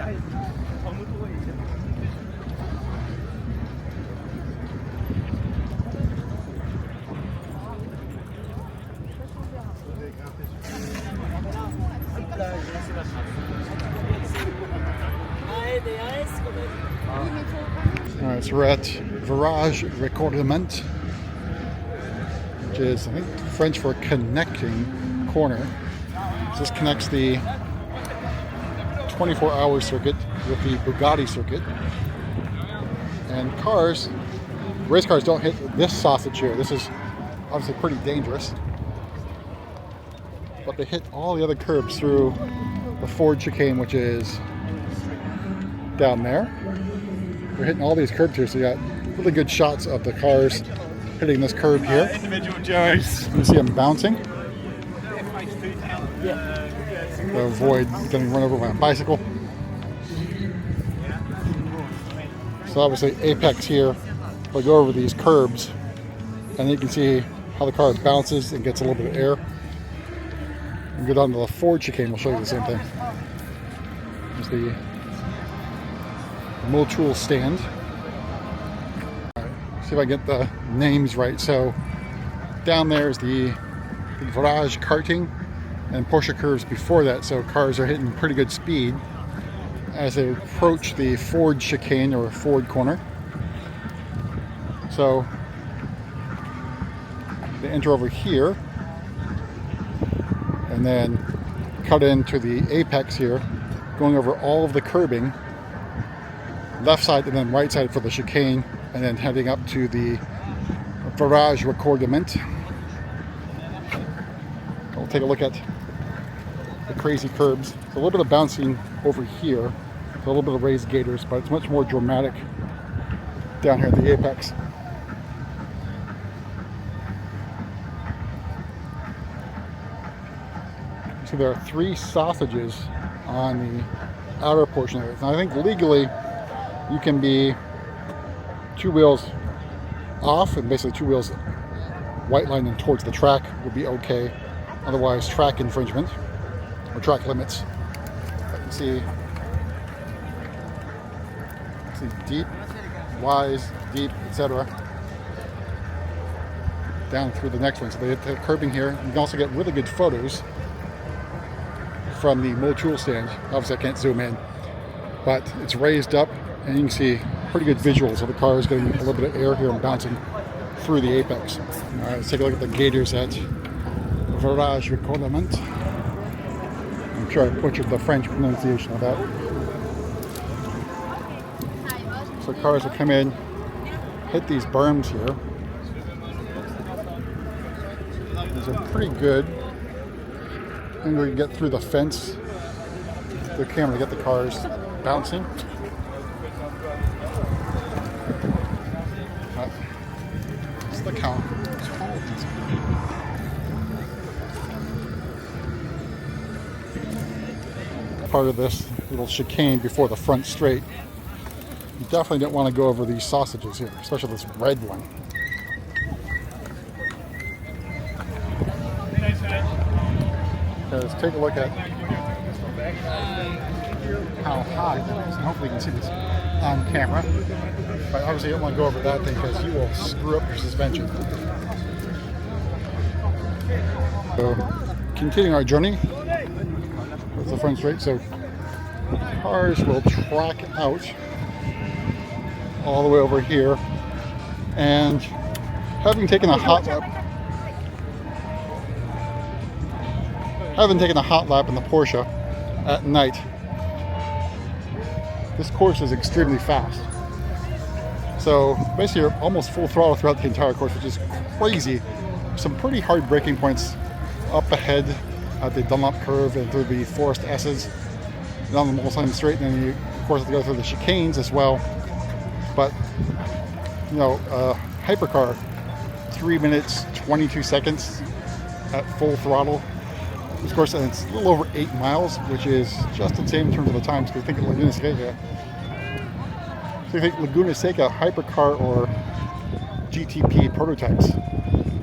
Alright, so we're at Virage Raccordement, which is, I think, French for connecting corner. So this connects the 24-hour circuit with the Bugatti circuit. And cars, race cars don't hit this sausage here. This is obviously pretty dangerous. But they hit all the other curbs through the Ford chicane, which is down there. We're hitting all these curbs here, so you got really good shots of the cars hitting this curb here. Individual jokes. You see them bouncing. To avoid getting run over by a bicycle. So obviously apex here, we'll go over these curbs and you can see how the car bounces and gets a little bit of air. And go down to the Ford chicane, we'll show you the same thing. There's the Motul stand. Right, see if I get the names right. So down there is the Virage karting and Porsche curves before that, so cars are hitting pretty good speed as they approach the Ford chicane or Ford corner. So they enter over here and then cut into the apex here, going over all of the curbing, left side and then right side for the chicane, and then heading up to the Virage Raccordement. We'll take a look at the crazy curbs. It's a little bit of bouncing over here, a little bit of raised gators, but it's much more dramatic down here at the apex. So there are 3 sausages on the outer portion of it. And I think legally you can be 2 wheels off and basically 2 wheels white lining towards the track would be okay. Otherwise, track infringement or track limits. I can see deep, wise, deep, etc. down through the next one. So they hit the curbing here. You can also get really good photos from the Motul stand. Obviously I can't zoom in, but it's raised up and you can see pretty good visuals of the cars getting a little bit of air here and bouncing through the apex. All right, let's take a look at the gators at Virage Raccordement. I'm sure I butchered the French pronunciation of that. So cars will come in, hit these berms here. These are pretty good. And we can get through the fence, the camera, to get the cars bouncing. Just look how tall these are. Part of this little chicane before the front straight. You definitely don't want to go over these sausages here, especially this red one. Okay, let's take a look at how high that is. And hopefully you can see this on camera. But obviously you don't want to go over that thing because you will screw up your suspension. So, continuing our journey with the front straight. So cars will track out all the way over here, and having taken a hot lap in the Porsche at night, this course is extremely fast. So basically you're almost full throttle throughout the entire course, which is crazy. Some pretty hard braking points up ahead at the Dunlop curve and through the Forest S's down the Mulsanne straight, and then you of course have to go through the chicanes as well. But you know, hypercar, 3 minutes 22 seconds at full throttle. Of course, and it's a little over 8 miles, which is just insane in terms of the times. Because think of Laguna Seca. So you think Laguna Seca hypercar or GTP prototypes,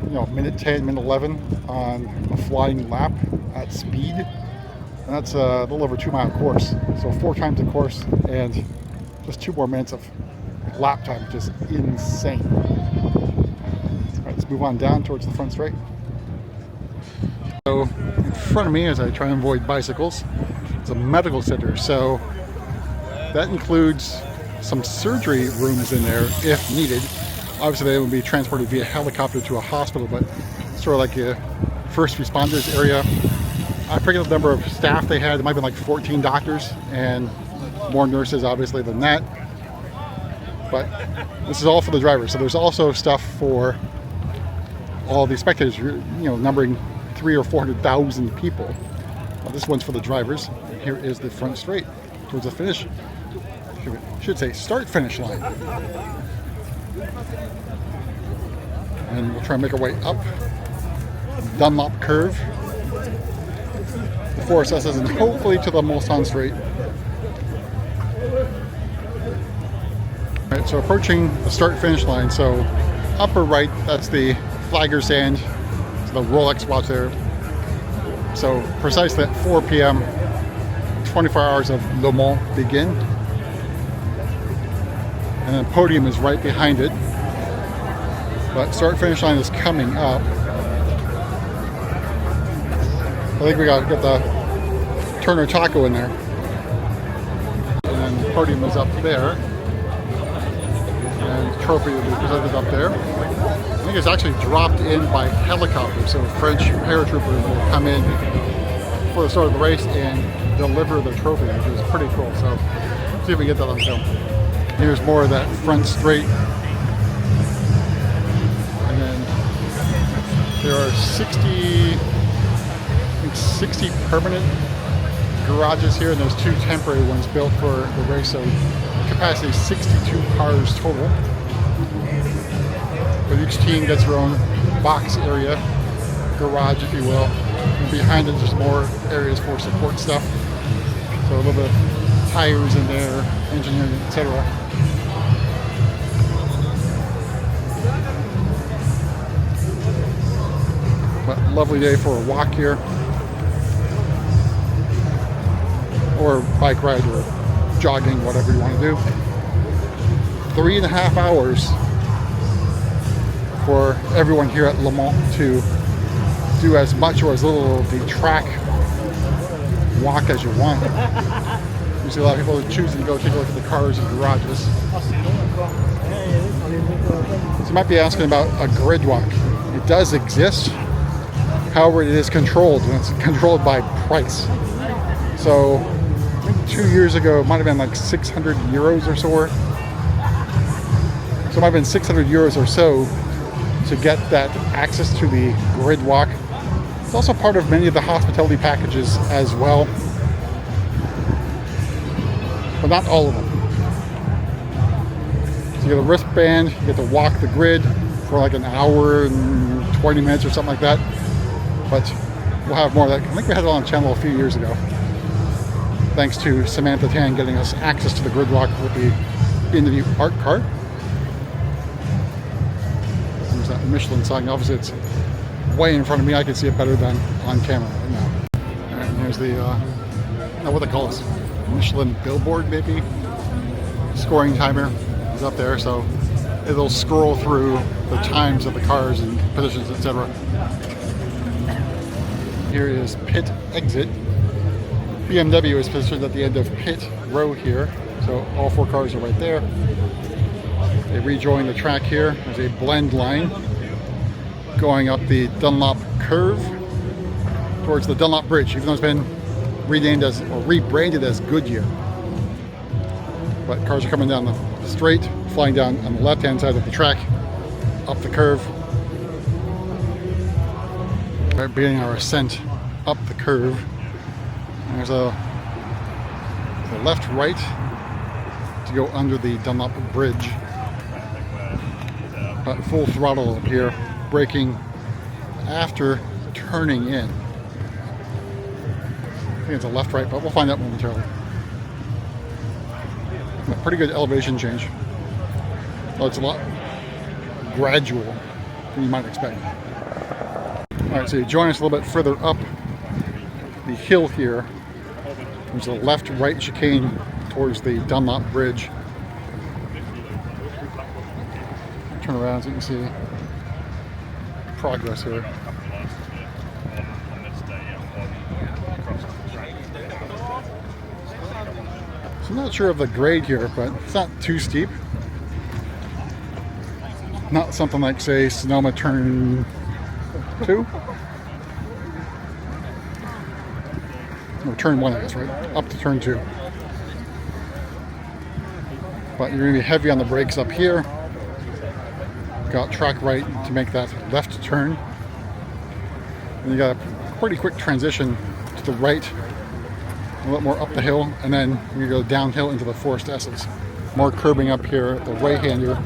you know, minute 10, minute 11 on a flying lap at speed. And that's a little over 2 mile course. So 4 times the course and just 2 more minutes of lap time, which is insane. All right, let's move on down towards the front straight. So in front of me, as I try and avoid bicycles, it's a medical center. So that includes some surgery rooms in there if needed. Obviously they would be transported via helicopter to a hospital, but sort of like a first responders area. I forget the number of staff they had. It might have been like 14 doctors and more nurses obviously than that. But this is all for the drivers. So there's also stuff for all the spectators, numbering 300,000 or 400,000 people. Well, this one's for the drivers. Here is the front straight towards the finish. I should say start finish line. And we'll try and make our way up Dunlop curve. The Forest S's and hopefully to the Mulsanne straight. Alright, so approaching the start finish line. So upper right, that's the flagger stand. So the Rolex watch there. So precisely at 4 p.m. 24 hours of Le Mans begin. And then podium is right behind it. But start finish line is coming up. I think we got the Turner Taco in there. And then the podium is up there. And the trophy will be presented up there. I think it's actually dropped in by helicopter. So French paratroopers will come in for the start of the race and deliver the trophy, which is pretty cool. So let's see if we get that on film. Here's more of that front straight. And then there are 60 permanent garages here, and there's 2 temporary ones built for the race. So capacity 62 cars total. But each team gets their own box area, garage if you will. And behind it there's more areas for support stuff. So a little bit of tires in there, engineering, etc. But lovely day for a walk here, or bike ride, or jogging, whatever you want to do. 3.5 hours for everyone here at Le Mans to do as much or as little of the track walk as you want. You see a lot of people choosing to go take a look at the cars and garages. So you might be asking about a grid walk. It does exist. However, it is controlled, and it's controlled by price. So I think 2 years ago, it might have been like 600 euros or so. So it might have been 600 euros or so to get that access to the grid walk. It's also part of many of the hospitality packages as well, but not all of them. So you get a wristband, you get to walk the grid for like an hour and 20 minutes or something like that. But we'll have more of that. I think we had it on the channel a few years ago. Thanks to Samantha Tan getting us access to the grid walk with the in-the-view art car. There's that Michelin sign. Obviously it's way in front of me. I can see it better than on camera right now. And there's the, what they call this, Michelin billboard maybe? Scoring timer is up there, so it'll scroll through the times of the cars and positions, etc. Here is pit exit. BMW is positioned at the end of pit row here, so all 4 cars are right there. They rejoin the track here. There's a blend line going up the Dunlop curve towards the Dunlop Bridge, even though it's been renamed as, or rebranded as Goodyear. But cars are coming down the straight, flying down on the left-hand side of the track, up the curve. We're beginning our ascent up the curve. And there's a left-right to go under the Dunlop Bridge. But full throttle up here, braking after turning in. I think it's a left-right, but we'll find out momentarily. A pretty good elevation change. Well, it's a lot gradual than you might expect. Alright, so you join us a little bit further up the hill here. There's a left-right chicane towards the Dunlop Bridge. Turn around so you can see progress here. So I'm not sure of the grade here, but it's not too steep. Not something like, say, Sonoma Turn 2. Or Turn 1, I guess, right? Up to Turn 2. But you're going to be heavy on the brakes up here. Got track right to make that left turn. And you got a pretty quick transition to the right, a lot more up the hill, and then you go downhill into the Forest S's. More curbing up here at the right-hander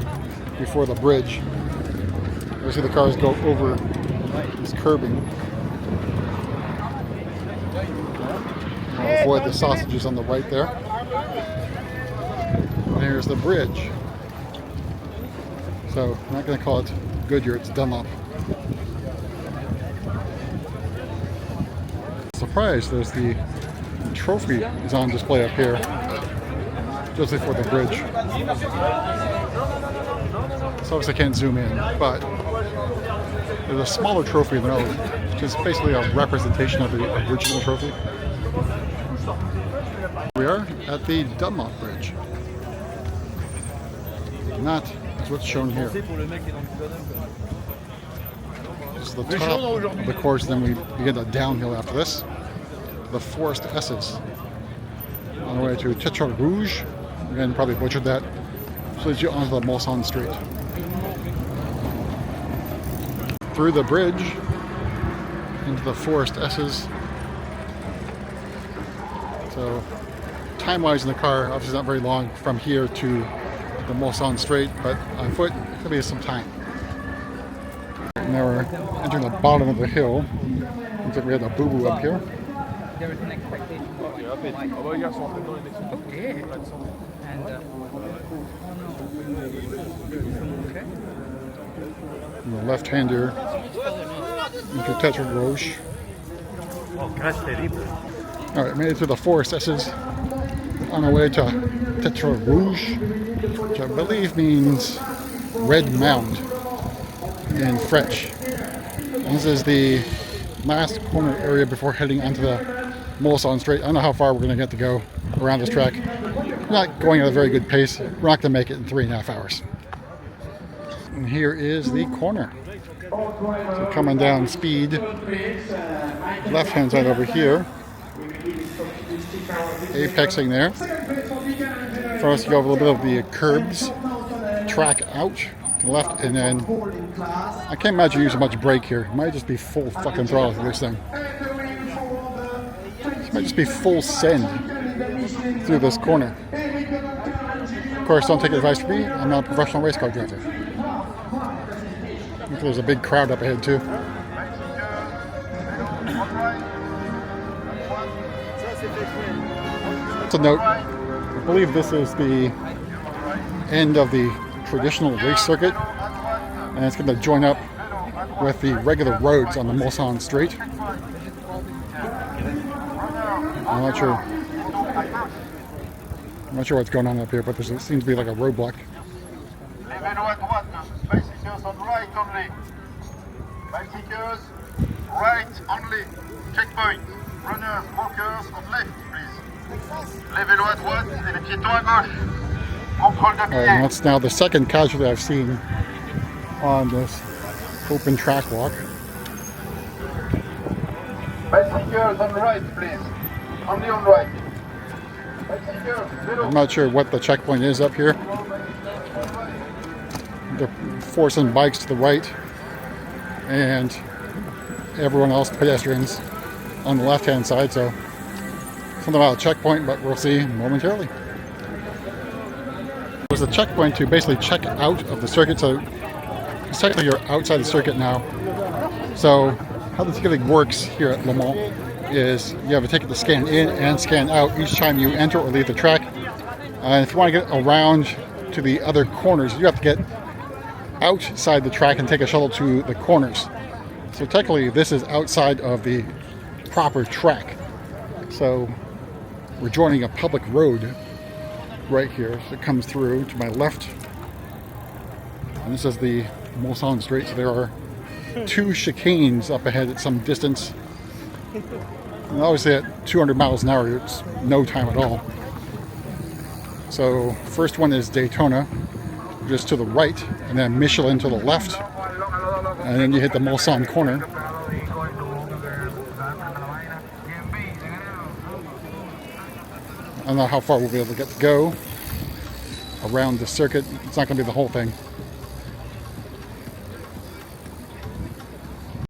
before the bridge. You see the cars go over this curbing. I'll avoid the sausages on the right there. And here's the bridge. So I'm not going to call it Goodyear, it's Dunlop. Surprise, there's the trophy is on display up here, just before the bridge. So obviously I can't zoom in, but there's a smaller trophy than others, which is basically a representation of the original trophy. We are at the Dunlop Bridge. And that is what's shown here. This is the top of the course, then we begin the downhill after this. The Forest S's. On the way to Terre Rouge. Again, probably butchered that. So leads you onto the Mulsanne Street. Through the bridge into the Forest S's. So time-wise in the car, obviously not very long from here to the Mulsanne Street, but on foot it could be some time. Now we're entering the bottom of the hill. Looks like we had a boo-boo up here. There is an expectation for okay. And the left-hander into Terre Rouge. Alright, made it to the Forest S's. On our way to Terre Rouge, which I believe means Red Mound in French. And this is the last corner area before heading onto the Mulsanne Street. I don't know how far we're going to get to go around this track. We're not going at a very good pace. We're not going to make it in 3.5 hours. And here is the corner. So coming down speed, left hand side over here, apexing there. First you go over a little bit of the curbs, track out to the left, and then I can't imagine using much brake here. It might just be full fucking throttle through this thing. It might just be full send through this corner. Of course, don't take advice from me. I'm not a professional race car driver. There's a big crowd up ahead too. To note, I believe this is the end of the traditional race circuit, and it's going to join up with the regular roads on the Mulsanne Street. I'm not sure what's going on up here, but there seems to be like a roadblock. Bicycles on right only. Bicycles, right only. Checkpoint. Runners, walkers on left, please. Les vélos à droite et les piétons à gauche. Contrôle de Alright, and that's now the second casualty I've seen on this open track walk. Bicycles on right, please. Only on right. Bicycles, vélos. I'm not sure what the checkpoint is up here. They're forcing bikes to the right, and everyone else, pedestrians, on the left-hand side. So something about a checkpoint, but we'll see momentarily. There's a checkpoint to basically check out of the circuit. So technically you're outside the circuit now. So how the ticketing works here at Le Mans is you have a ticket to scan in and scan out each time you enter or leave the track. And if you want to get around to the other corners, you have to get outside the track and take a shuttle to the corners. So technically this is outside of the proper track. So we're joining a public road right here. So it comes through to my left. And this is the Mulsanne Straight. So there are 2 chicanes up ahead at some distance. And obviously at 200 miles an hour, it's no time at all. So first one is Daytona, just to the right, and then Michelin to the left. And then you hit the Mulsanne corner. I don't know how far we'll be able to get to go around the circuit. It's not going to be the whole thing.